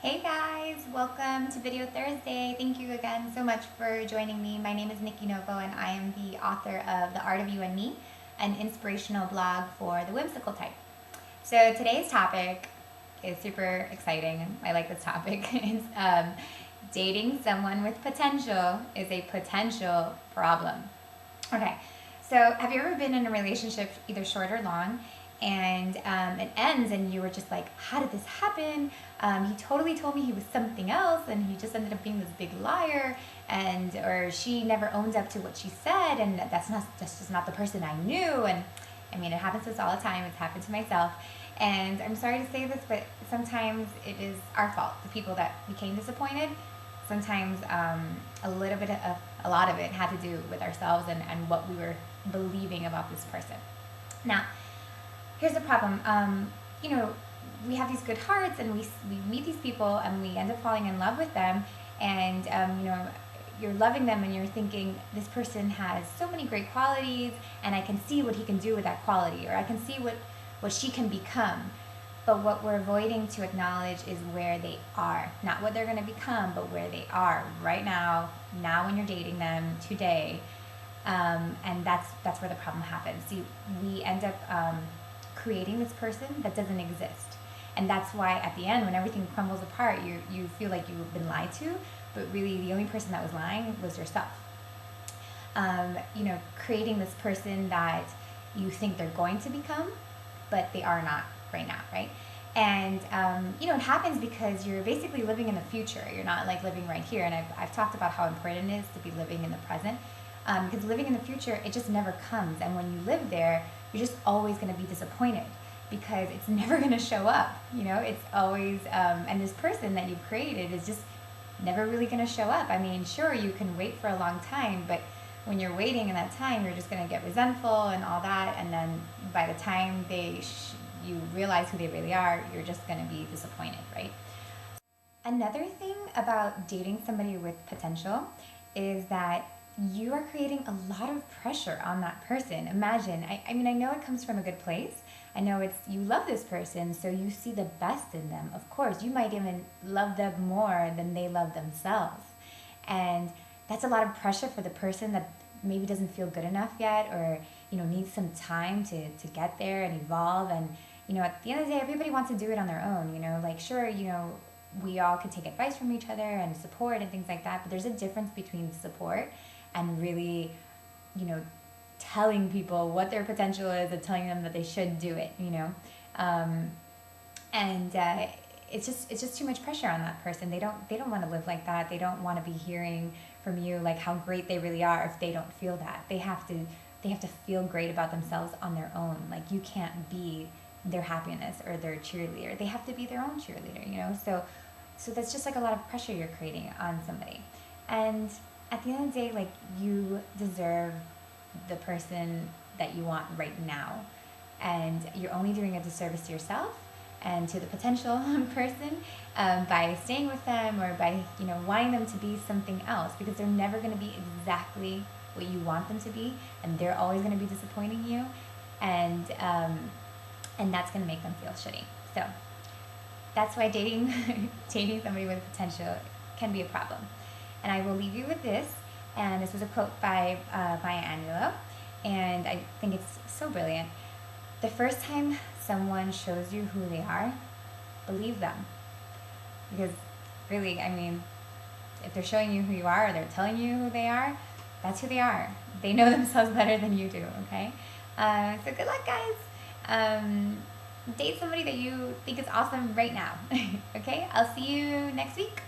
Hey guys, welcome to Video Thursday. Thank you again so much for joining me. My name is Nikki Novo and I am the author of The Art of You and Me, an inspirational blog for the whimsical type. So today's topic is super exciting. I like this topic. It's dating someone with potential is a potential problem. Okay, so have you ever been in a relationship, either short or long, and it ends and you were just like, how did this happen? He totally told me he was something else and he just ended up being this big liar, and or she never owned up to what she said, and that's just not the person I knew. And I mean, it happens to us all the time. It's happened to myself. And I'm sorry to say this, but sometimes it is our fault, the people that became disappointed. Sometimes a lot of it had to do with ourselves and what we were believing about this person. Now, here's the problem. We have these good hearts and we meet these people and we end up falling in love with them. And, you're loving them and you're thinking, this person has so many great qualities and I can see what he can do with that quality, or I can see what she can become. But what we're avoiding to acknowledge is where they are. Not what they're going to become, but where they are right now when you're dating them, today. And that's where the problem happens. See, we end up creating this person that doesn't exist. And that's why at the end, when everything crumbles apart, you feel like you've been lied to, but really the only person that was lying was yourself. Creating this person that you think they're going to become, but they are not right now, right? And it happens because you're basically living in the future. You're not like living right here. And I've talked about how important it is to be living in the present, because living in the future, it just never comes. And when you live there, you're just always going to be disappointed because it's never going to show up. It's always, and this person that you've created is just never really going to show up. I mean, sure, you can wait for a long time, but when you're waiting in that time, you're just going to get resentful and all that. And then by the time you realize who they really are, you're just going to be disappointed, right? Another thing about dating somebody with potential is that you are creating a lot of pressure on that person. Imagine, I know it comes from a good place. I know you love this person, so you see the best in them. Of course, you might even love them more than they love themselves. And that's a lot of pressure for the person that maybe doesn't feel good enough yet, or needs some time to get there and evolve. And at the end of the day, everybody wants to do it on their own. Sure, we all can take advice from each other and support and things like that, but there's a difference between support and really telling people what their potential is and telling them that they should do it. It's just too much pressure on that person. They don't want to live like that. They don't want to be hearing from you like how great they really are if they don't feel that. They have to feel great about themselves on their own. Like, you can't be their happiness or their cheerleader. They have to be their own cheerleader. So that's just like a lot of pressure you're creating on somebody. And at the end of the day, like, you deserve the person that you want right now. And you're only doing a disservice to yourself and to the potential person by staying with them, or by wanting them to be something else, because they're never going to be exactly what you want them to be, and they're always going to be disappointing you, and that's going to make them feel shitty. So that's why dating somebody with potential can be a problem. And I will leave you with this. And this was a quote by Maya Angelou, and I think it's so brilliant. The first time someone shows you who they are, believe them. Because really, if they're showing you who you are, or they're telling you who they are, that's who they are. They know themselves better than you do, okay? So good luck, guys. Date somebody that you think is awesome right now, okay? I'll see you next week.